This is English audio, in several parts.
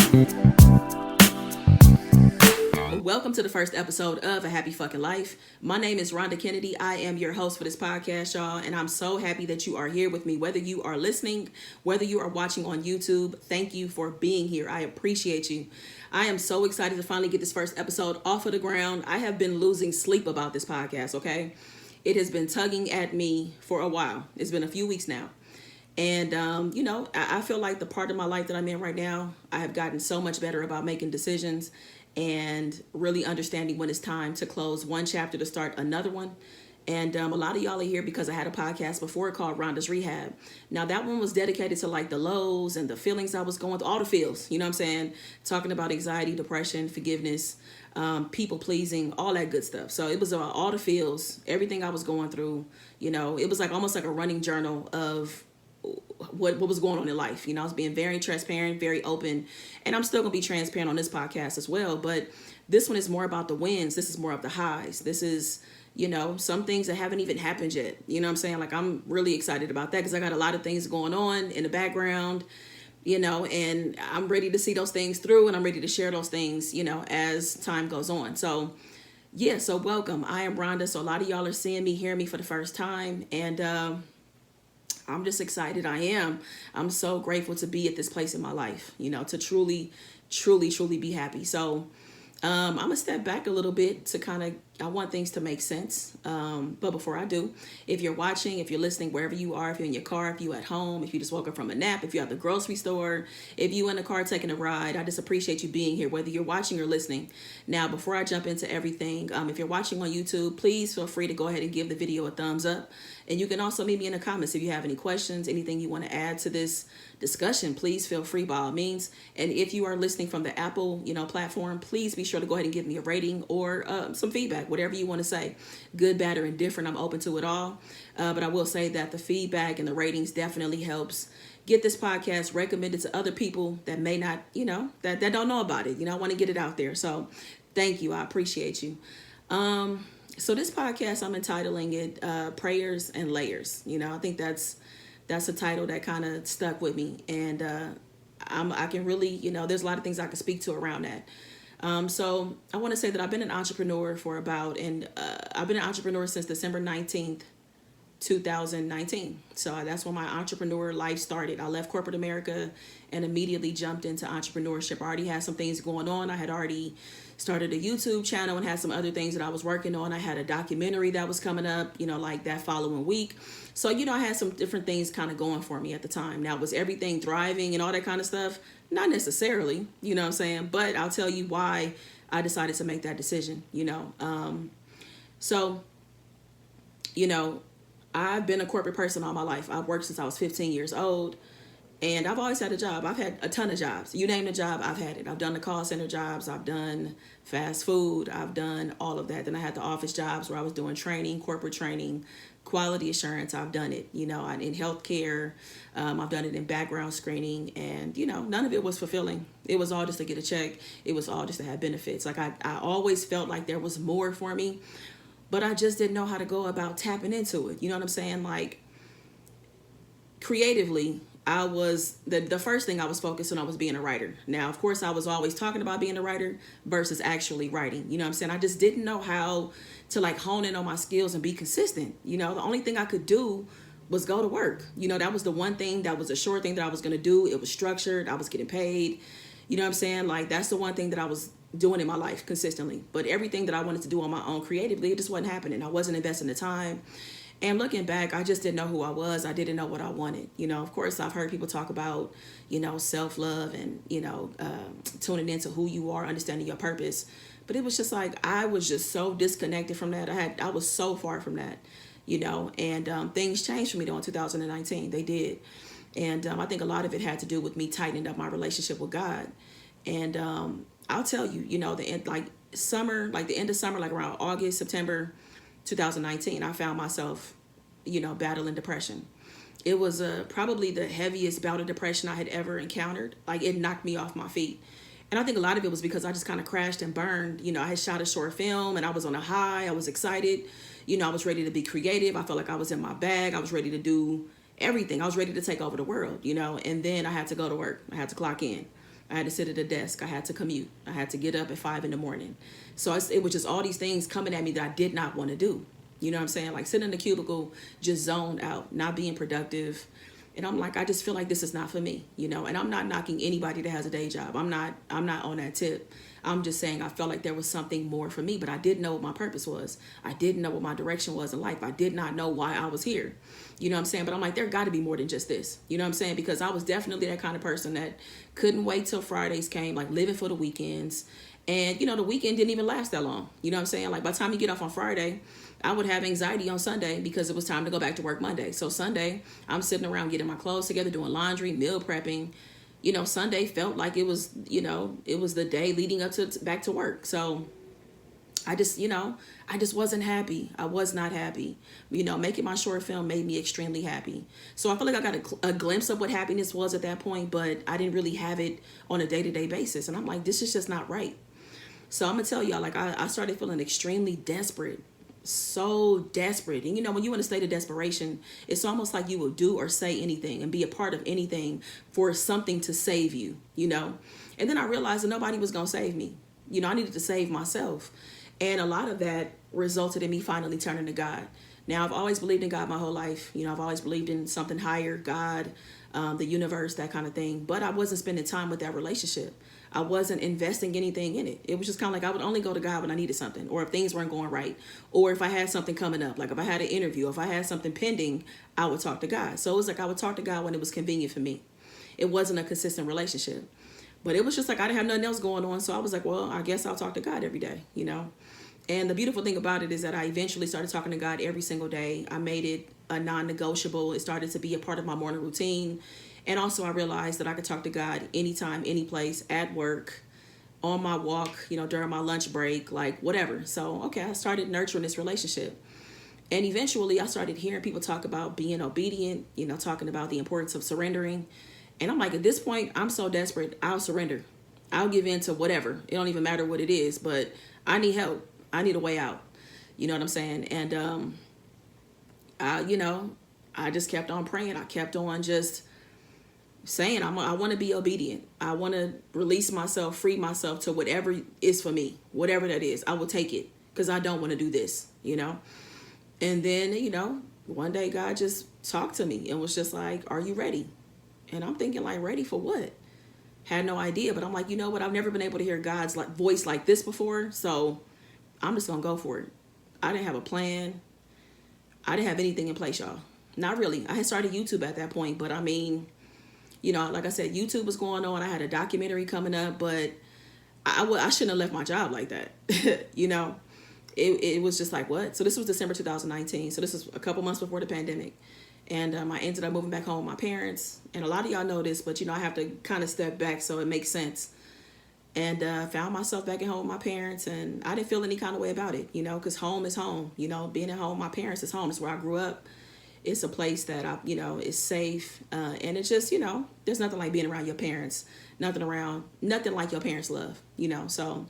Welcome to the first episode of A Happy Fucking Life. My name is Rhonda Kennedy. I am your host for this podcast, y'all, and I'm so happy that you are here with me. Whether you are listening, whether you are watching on YouTube, thank you for being here. I appreciate you. I am so excited to finally get this first episode off of the ground. I have been losing sleep about this podcast, okay? It has been tugging at me for a while. It's been a few weeks now. And, I feel like the part of my life that I'm in right now, I have gotten so much better about making decisions and really understanding when it's time to close one chapter to start another one. And a lot of y'all are here because I had a podcast before called Rhonda's Rehab. Now, that one was dedicated to like the lows and the feelings I was going through, all the feels, you know what I'm saying? Talking about anxiety, depression, forgiveness, people pleasing, all that good stuff. So it was about all the feels, everything I was going through. You know, it was like almost like a running journal of what was going on in life. You know, I was being very transparent, very open, and I'm still gonna be transparent on this podcast as well. But this one is more about the wins. This is more of the highs. This is, some things that haven't even happened yet. You know what I'm saying? Like, I'm really excited about that because I got a lot of things going on in the background, and I'm ready to see those things through, and I'm ready to share those things, as time goes on. So yeah, so welcome. I am Rhonda. So a lot of y'all are seeing me, hearing me for the first time, and I'm just excited. I'm so grateful to be at this place in my life, to truly, truly, truly be happy. So I'm going to step back a little bit to I want things to make sense. But before I do, if you're watching, if you're listening, wherever you are, if you're in your car, if you're at home, if you just woke up from a nap, if you're at the grocery store, if you're in the car taking a ride, I just appreciate you being here, whether you're watching or listening. Now, before I jump into everything, if you're watching on YouTube, please feel free to go ahead and give the video a thumbs up. And you can also leave me in the comments if you have any questions, anything you want to add to this discussion. Please feel free by all means. And if you are listening from the Apple, platform, please be sure to go ahead and give me a rating or some feedback, whatever you want to say, good, bad, or indifferent. I'm open to it all. But I will say that the feedback and the ratings definitely helps get this podcast recommended to other people that may not, that don't know about it. I want to get it out there. So thank you. I appreciate you. So this podcast, I'm entitling it Prayers and Layers. I think that's a title that kind of stuck with me. And I can really, there's a lot of things I can speak to around that. So I want to say that I've been an entrepreneur I've been an entrepreneur since December 19th, 2019. So that's when my entrepreneur life started. I left corporate America and immediately jumped into entrepreneurship. I already had some things going on. I had already started a YouTube channel and had some other things that I was working on. I had a documentary that was coming up, like that following week. So, I had some different things kind of going for me at the time. Now, was everything thriving and all that kind of stuff? Not necessarily, you know what I'm saying? But I'll tell you why I decided to make that decision, So, I've been a corporate person all my life. I've worked since I was 15 years old. And I've always had a job. I've had a ton of jobs. You name the job, I've had it. I've done the call center jobs. I've done fast food. I've done all of that. Then I had the office jobs where I was doing training, corporate training, quality assurance. I've done it, in healthcare. I've done it in background screening. And, none of it was fulfilling. It was all just to get a check. It was all just to have benefits. Like I always felt like there was more for me, but I just didn't know how to go about tapping into it. You know what I'm saying? Like, creatively, I was, the first thing I was focused on was being a writer. Now, of course, I was always talking about being a writer versus actually writing. You know what I'm saying? I just didn't know how to hone in on my skills and be consistent. The only thing I could do was go to work. That was the one thing, that was a sure thing that I was going to do. It was structured. I was getting paid. You know what I'm saying? Like, that's the one thing that I was doing in my life consistently. But everything that I wanted to do on my own creatively, it just wasn't happening. I wasn't investing the time. And looking back, I just didn't know who I was. I didn't know what I wanted. Of course, I've heard people talk about, self-love and, tuning into who you are, understanding your purpose. But it was just like, I was just so disconnected from that. I was so far from that, and things changed for me though in 2019. They did. And I think a lot of it had to do with me tightening up my relationship with God. And I'll tell you, the end, the end of summer, like around August, September 2019, I found myself, battling depression. It was probably the heaviest bout of depression I had ever encountered. Like, it knocked me off my feet. And I think a lot of it was because I just kind of crashed and burned. I had shot a short film and I was on a high. I was excited. I was ready to be creative. I felt like I was in my bag. I was ready to do everything. I was ready to take over the world, and then I had to go to work. I had to clock in. I had to sit at a desk. I had to commute. I had to get up at 5 in the morning. So it was just all these things coming at me that I did not want to do. You know what I'm saying? Like sitting in the cubicle, just zoned out, not being productive. And I'm like, I just feel like this is not for me, you know, and I'm not knocking anybody that has a day job. I'm not on that tip. I'm just saying I felt like there was something more for me, but I didn't know what my purpose was. I didn't know what my direction was in life. I did not know why I was here. You know what I'm saying? But I'm like, there got to be more than just this. You know what I'm saying? Because I was definitely that kind of person that couldn't wait till Fridays came, like living for the weekends. And, you know, the weekend didn't even last that long. You know what I'm saying? Like by the time you get off on Friday, I would have anxiety on Sunday because it was time to go back to work Monday. So Sunday, I'm sitting around getting my clothes together, doing laundry, meal prepping. You know, Sunday felt like it was, you know, it was the day leading up to back to work. So I just, you know, I just wasn't happy. I was not happy. You know, making my short film made me extremely happy. So I feel like I got a glimpse of what happiness was at that point, but I didn't really have it on a day-to-day basis. And I'm like, this is just not right. So I'm going to tell y'all, like, I started feeling extremely desperate. So desperate. And you know, when you're in a state of desperation, it's almost like you will do or say anything and be a part of anything for something to save you, you know. And then I realized that nobody was going to save me. You know, I needed to save myself. And a lot of that resulted in me finally turning to God. Now, I've always believed in God my whole life. You know, I've always believed in something higher, God, the universe, that kind of thing. But I wasn't spending time with that relationship. I wasn't investing anything in it. It was just kind of like I would only go to God when I needed something, or if things weren't going right, or if I had something coming up, like if I had an interview, if I had something pending, I would talk to God. So it was like I would talk to God when it was convenient for me. It wasn't a consistent relationship, but it was just like I didn't have nothing else going on. So I was like, well, I guess I'll talk to God every day, you know. And the beautiful thing about it is that I eventually started talking to God every single day. I made it a non-negotiable. It started to be a part of my morning routine. And also I realized that I could talk to God anytime, any place, at work, on my walk, you know, during my lunch break, like whatever. So, okay, I started nurturing this relationship. And eventually I started hearing people talk about being obedient, you know, talking about the importance of surrendering. And I'm like, at this point, I'm so desperate, I'll surrender. I'll give in to whatever. It don't even matter what it is, but I need help. I need a way out. You know what I'm saying? And, you know, I just kept on praying. I kept on just saying, I want to be obedient. I want to release myself, free myself to whatever is for me, whatever that is. I will take it because I don't want to do this, you know? And then, you know, one day God just talked to me and was just like, are you ready? And I'm thinking like, ready for what? Had no idea, but I'm like, you know what? I've never been able to hear God's like voice like this before. So I'm just going to go for it. I didn't have a plan. I didn't have anything in place, y'all. Not really. I had started YouTube at that point, but I mean, you know, like I said, YouTube was going on. I had a documentary coming up, but I shouldn't have left my job like that. You know, it was just like, what? So this was December 2019. So this is a couple months before the pandemic. And I ended up moving back home with my parents. And a lot of y'all know this, but, you know, I have to kind of step back so it makes sense. And found myself back at home with my parents. And I didn't feel any kind of way about it, you know, because home is home. You know, being at home with my parents is home. It's where I grew up. It's a place that, you know, is safe. And it's just, you know, there's nothing like being around your parents. Nothing like your parents' love, you know. So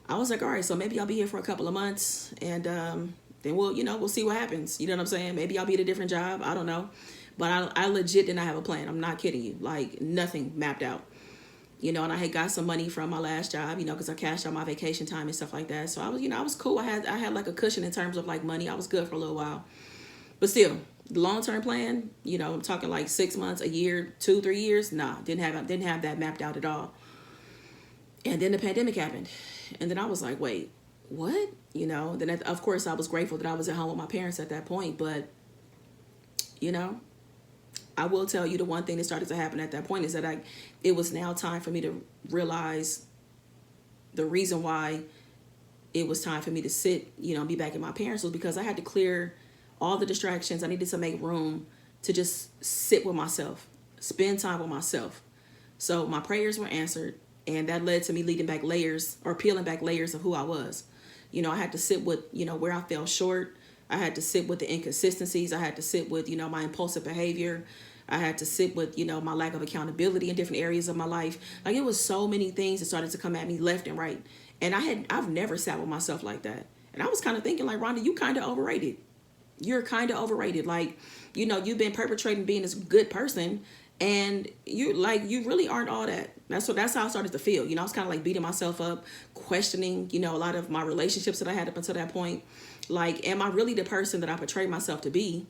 I was like, all right, so maybe I'll be here for a couple of months. And then we'll see what happens. You know what I'm saying? Maybe I'll be at a different job. I don't know. But I legit did not have a plan. I'm not kidding you. Like, nothing mapped out. You know, and I had got some money from my last job, you know, because I cashed out my vacation time and stuff like that. So I was, you know, I was cool. I had like a cushion in terms of like money. I was good for a little while. But still, the long-term plan, you know, I'm talking like 6 months, a year, 2-3 years. Nah, didn't have that mapped out at all. And then the pandemic happened. And then I was like, wait, what? You know, then of course I was grateful that I was at home with my parents at that point. But, you know, I will tell you the one thing that started to happen at that point is that it was now time for me to realize the reason why it was time for me to sit, you know, be back at my parents was because I had to clear all the distractions. I needed to make room to just sit with myself, spend time with myself. So my prayers were answered, and that led to me peeling back layers of who I was. You know, I had to sit with, you know, where I fell short. I had to sit with the inconsistencies. I had to sit with, you know, my impulsive behavior. I had to sit with, you know, my lack of accountability in different areas of my life. Like, it was so many things that started to come at me left and right. And I've never sat with myself like that. And I was kind of thinking like, Rhonda, you kind of overrated. You're kind of overrated. Like, you know, you've been perpetrating being this good person. And you really aren't all that. That's how I started to feel. I was kind of like beating myself up, questioning, a lot of my relationships that I had up until that point. Like, am I really the person that I portrayed myself to be?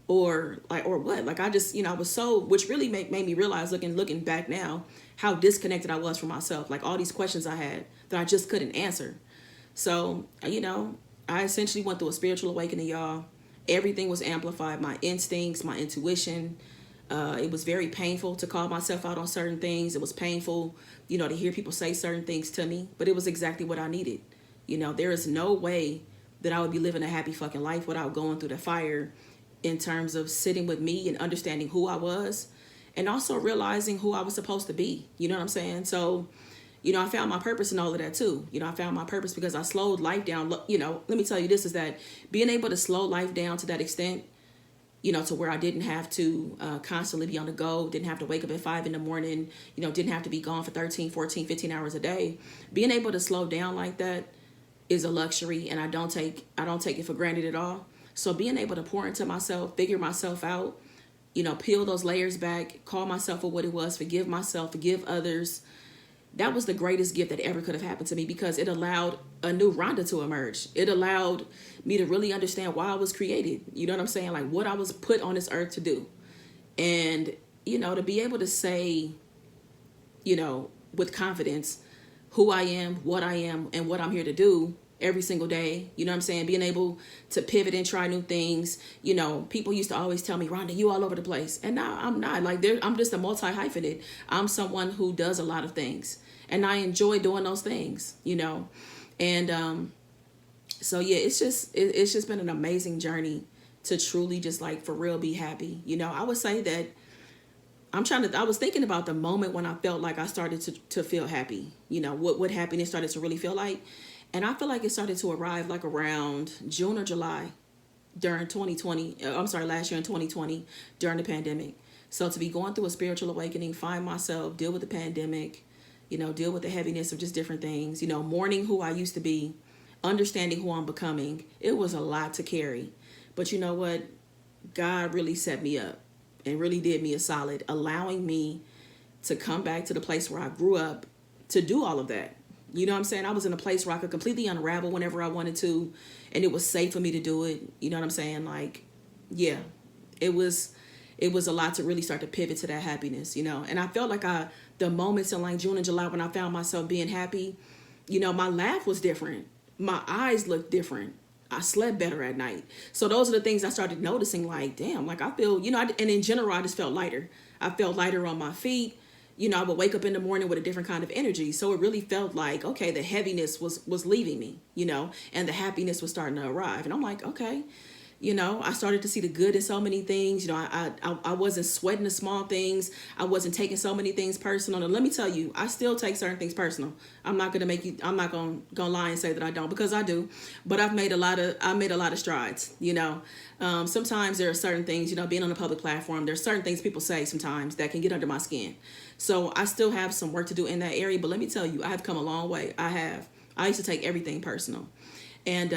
Or what? Like, I just, I was so, which really made me realize, looking back now, how disconnected I was from myself. Like, all these questions I had that I just couldn't answer. So, I essentially went through a spiritual awakening, y'all. Everything was amplified. My instincts, my intuition. It was very painful to call myself out on certain things. It was painful, to hear people say certain things to me. But it was exactly what I needed. There is no way that I would be living a happy fucking life without going through the fire, in terms of sitting with me and understanding who I was, and also realizing who I was supposed to be. You know what I'm saying? So, I found my purpose in all of that too. I found my purpose because I slowed life down. Let me tell you this, is that being able to slow life down to that extent, to where I didn't have to constantly be on the go, didn't have to wake up at 5 a.m, didn't have to be gone for 13, 14, 15 hours a day. Being able to slow down like that is a luxury, and I don't take it for granted at all. So being able to pour into myself, figure myself out, peel those layers back, call myself for what it was, forgive myself, forgive others. That was the greatest gift that ever could have happened to me, because it allowed a new Rhonda to emerge. It allowed me to really understand why I was created. You know what I'm saying? Like, what I was put on this earth to do. And, to be able to say, with confidence, who I am, and what I'm here to do every single day. You know what I'm saying? Being able to pivot and try new things. People used to always tell me, Rhonda, you all over the place. And now I'm not. Like, I'm just a multi-hyphenate. I'm someone who does a lot of things. And I enjoy doing those things, And so, yeah, it's just been an amazing journey to truly just, like, for real be happy. I would say that I was thinking about the moment when I felt like I started to feel happy. What happiness started to really feel like. And I feel like it started to arrive like around June or July during 2020. Last year in 2020 during the pandemic. So to be going through a spiritual awakening, find myself, deal with the pandemic, deal with the heaviness of just different things, mourning who I used to be, understanding who I'm becoming. It was a lot to carry. But you know what? God really set me up and really did me a solid, allowing me to come back to the place where I grew up to do all of that. You know what I'm saying? I was in a place where I could completely unravel whenever I wanted to, and it was safe for me to do it. You know what I'm saying? Like, yeah, it was a lot to really start to pivot to that happiness, And I felt like the moments in like June and July when I found myself being happy, my laugh was different. My eyes looked different. I slept better at night. So those are the things I started noticing, like, damn, like I feel, and in general, I just felt lighter. I felt lighter on my feet. I would wake up in the morning with a different kind of energy. So it really felt like, okay, the heaviness was leaving me, and the happiness was starting to arrive. And I'm like, okay, I started to see the good in so many things. I wasn't sweating the small things. I wasn't taking so many things personal. And let me tell you, I still take certain things personal. I'm not going to lie and say that I don't, because I do. But I made a lot of strides, Sometimes there are certain things, being on a public platform, there's certain things people say sometimes that can get under my skin. So I still have some work to do in that area. But let me tell you, I have come a long way. I used to take everything personal. And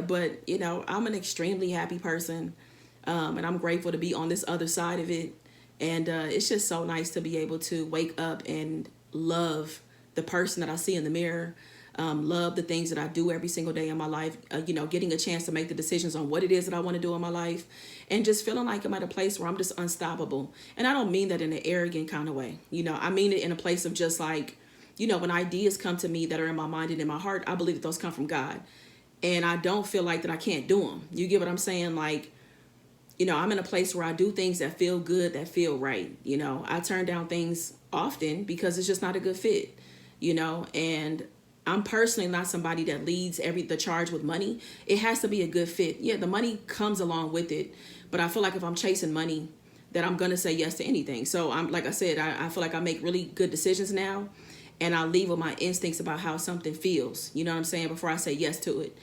but I'm an extremely happy person, and I'm grateful to be on this other side of it. And it's just so nice to be able to wake up and love the person that I see in the mirror, love the things that I do every single day in my life, getting a chance to make the decisions on what it is that I want to do in my life, and just feeling like I'm at a place where I'm just unstoppable. And I don't mean that in an arrogant kind of way. I mean it in a place of just like, when ideas come to me that are in my mind and in my heart, I believe that those come from God. And I don't feel like that I can't do them. You get what I'm saying? Like, I'm in a place where I do things that feel good, that feel right. I turn down things often because it's just not a good fit, and I'm personally not somebody that leads the charge with money. It has to be a good fit. Yeah, the money comes along with it. But I feel like if I'm chasing money, that I'm going to say yes to anything. So like I said, I feel like I make really good decisions now. And I leave with my instincts about how something feels, you know what I'm saying, before I say yes to it.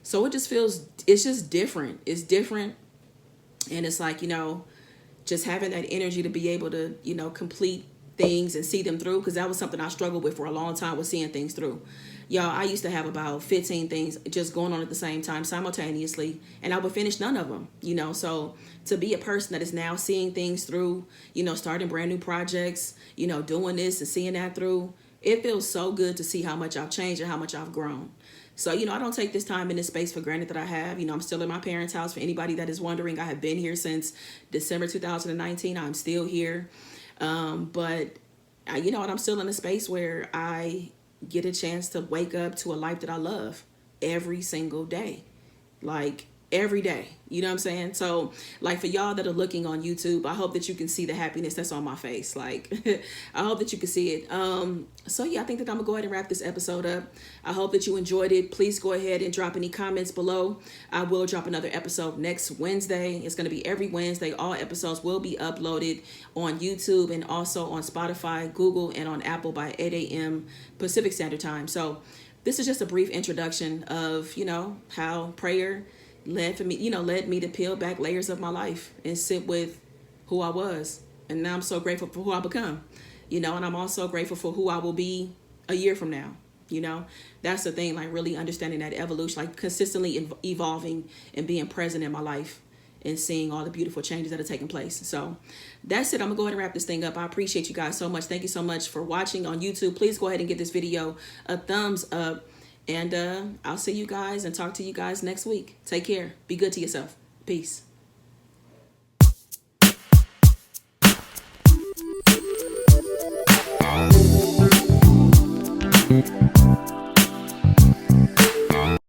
So it's just different. It's different. And it's like, just having that energy to be able to, complete things and see them through. Because that was something I struggled with for a long time, was seeing things through. Y'all, I used to have about 15 things just going on at the same time simultaneously, and I would finish none of them, So to be a person that is now seeing things through, starting brand new projects, doing this and seeing that through, it feels so good to see how much I've changed and how much I've grown. So, I don't take this time in this space for granted that I have. I'm still in my parents' house. For anybody that is wondering, I have been here since December 2019. I'm still here. But, I'm still in a space where I get a chance to wake up to a life that I love every single day. Like, every day. You know what I'm saying? So, like, for y'all that are looking on YouTube, I hope that you can see the happiness that's on my face. Like, I hope that you can see it. So yeah, I think that I'm gonna go ahead and wrap this episode up. I hope that you enjoyed it. Please go ahead and drop any comments below. I will drop another episode next Wednesday. It's gonna be every Wednesday. All episodes will be uploaded on YouTube and also on Spotify, Google, and on Apple by 8 a.m. Pacific Standard Time. So this is just a brief introduction of, how prayer led me to peel back layers of my life and sit with who I was. And now I'm so grateful for who I become, and I'm also grateful for who I will be a year from now. That's the thing, like really understanding that evolution, like consistently evolving and being present in my life and seeing all the beautiful changes that are taking place. So that's it. I'm gonna go ahead and wrap this thing up. I appreciate you guys so much. Thank you so much for watching on YouTube. Please go ahead and give this video a thumbs up. And I'll see you guys and talk to you guys next week. Take care. Be good to yourself. Peace.